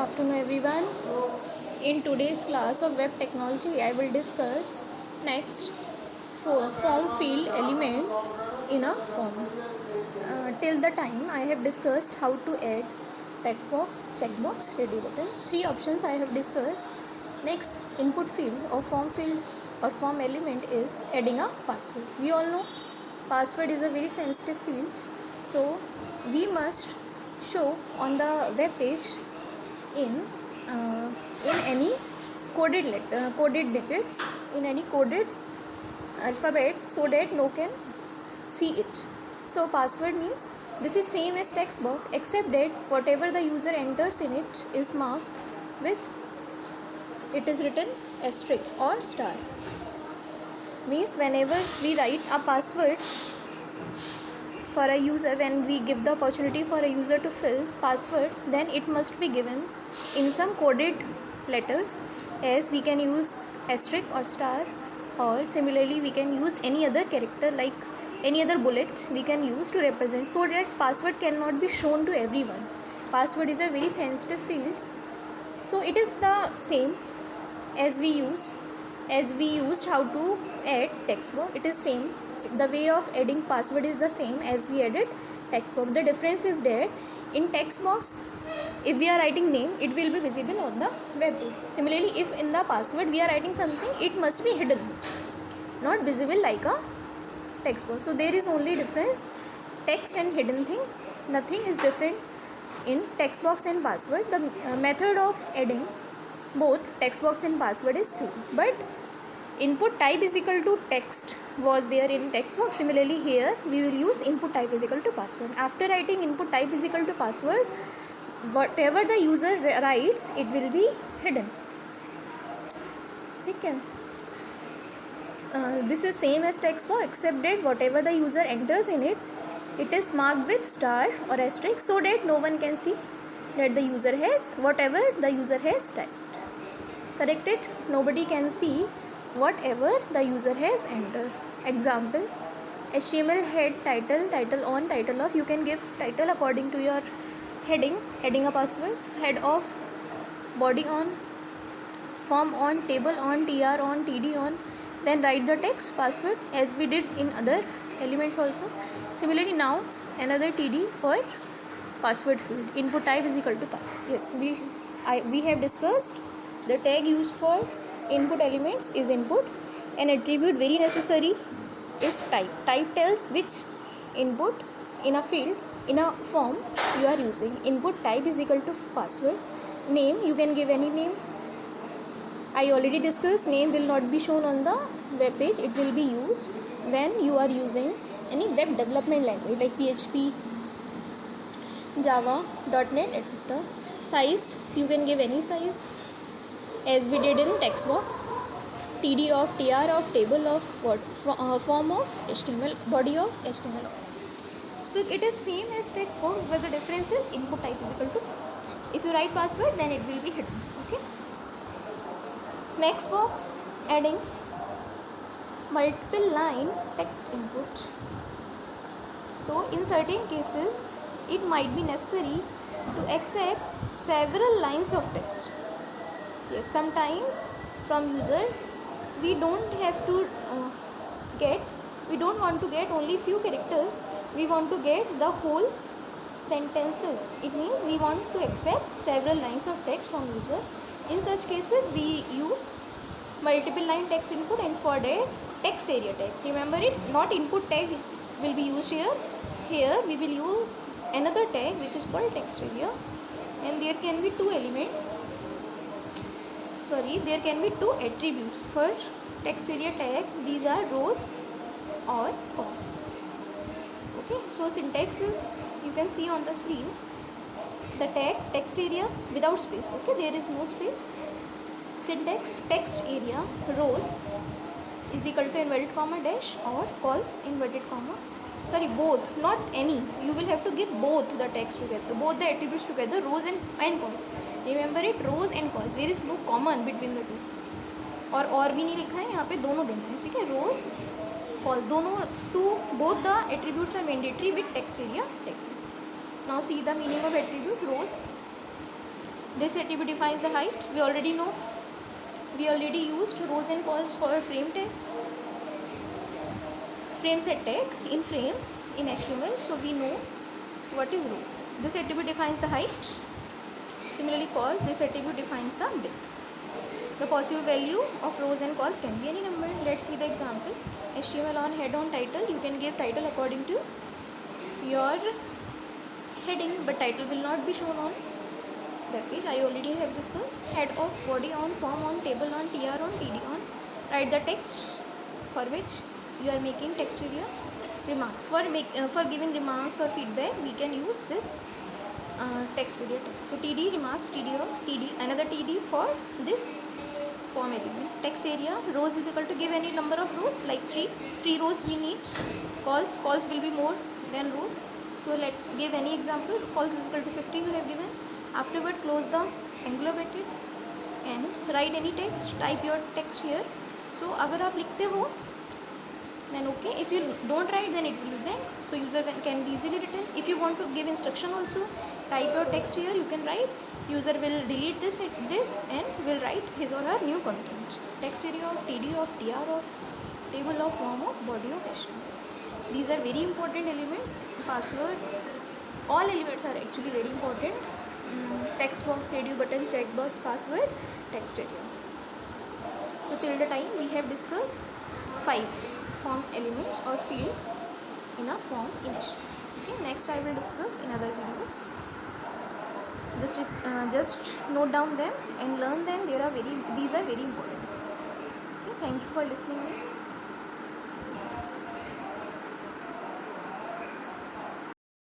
afternoon everyone. In today's class of web technology, I will discuss next form field elements in a form. Till the time I have discussed how to add text box, checkbox, ready button. Three options I have discussed. Next input field or form element is adding a password. We all know password is a very sensitive field, so we must show on the web page in any coded digits, in any coded alphabets, so that no can see it. So password means this is same as text box, except that whatever the user enters in it is marked with, it is written asterisk or star. Means whenever we write a password for a user, when we give the opportunity for a user to fill password, then it must be given in some coded letters, as we can use asterisk or star, or similarly we can use any other character, like any other bullet we can use to represent, so that password cannot be shown to everyone. Password is a very sensitive field, so it is the same as we used how to add text box. It is same, the way of adding password is the same as we added text box. The difference is that in text box, if we are writing name, it will be visible on the web page. Similarly, if in the password we are writing something, it must be hidden, not visible like a text box. So there is only difference, text and hidden thing. Nothing is different in text box and password. The method of adding both text box and password is same, but input type is equal to text was there in text box. Similarly here we will use input type is equal to password. After writing input type is equal to password, whatever the user writes, it will be hidden. ठीक है. This is same as text box, except that whatever the user enters in it, it is marked with star or asterisk, so that no one can see that the user has whatever the user has typed. Corrected? Nobody can see whatever the user has entered. Example, HTML head, title on, title off. You can give title according to your heading a password, head off, body on, form on, table on, tr on, td on. Then write the text password as we did in other elements also. Similarly now another td for password field. Input type is equal to password. Yes, we have discussed the tag used for input elements is input. An attribute very necessary is type. Type tells which input in a field, in a form you are using. Input type is equal to password. Name, you can give any name. I already discussed, name will not be shown on the web page. It will be used when you are using any web development language like PHP, Java, .NET, etc. Size, you can give any size as we did in text box. TD of, TR of, table of, form of, HTML, body of, HTML of. So it is same as text box, but the difference is input type is equal to password. If you write password, then it will be hidden. Okay. Next box, adding multiple line text input. So in certain cases, it might be necessary to accept several lines of text. Yes, sometimes from user we don't want to get only few characters, we want to get the whole sentences. It means we want to accept several lines of text from user. In such cases we use multiple line text input, and for that text area tag. Remember it, not input tag will be used here. Here we will use another tag which is called text area, and there can be there can be two attributes for text area tag. These are rows or columns. Okay, so syntax is, you can see on the screen, the tag text area without space. Okay, there is no space. Syntax text area rows is equal to inverted comma dash or calls inverted comma. Sorry, both, not any. You will have to give both the text together, both the attributes together, rows and calls. Remember it, rows and calls. There is no common between the two. और भी नहीं लिखा है यहाँ पे, दोनों देना है. ठीक है, rows, call, दोनों both the attributes are mandatory with text area tag. Now see the meaning of attribute. Rows This attribute defines the height. We already know. We already used rows and calls for frame tag, frame set tag in frame in HTML. So we know what is row. This attribute defines the height. Similarly, calls, this attribute defines the width. The possible value of rows and calls can be any number. Let's see the example. HTML on head on title. You can give title according to your heading, but title will not be shown on web page. I already have discussed. Head of, body on, form on, table on, tr on, td on. Write the text for which you are making text area. Remarks, for giving remarks or feedback, we can use this text area tag. So td remarks, td of, td, another td for this form element. Text area, rows is equal to give any number of rows, like 3 rows we need. Calls will be more than rows. So let give any example. Calls is equal to 50 you have given. Afterward close the angular bracket and write any text. Type your text here. So अगर आप लिखते हो then okay. If you don't write, then it will be blank. So user can be easily written. If you want to give instruction also, type your text here. You can write. User will delete this and will write his or her new content. Text area of, td of, tr of, table of, form of, body of, HTML. These are very important elements. Password. All elements are actually very important. Text box, edu button, checkbox, password, text area. So till the time we have discussed 5 form elements or fields in a form in HTML. Okay, next I will discuss in other videos. Just note down them and learn them. These are very important. Okay, thank you for listening.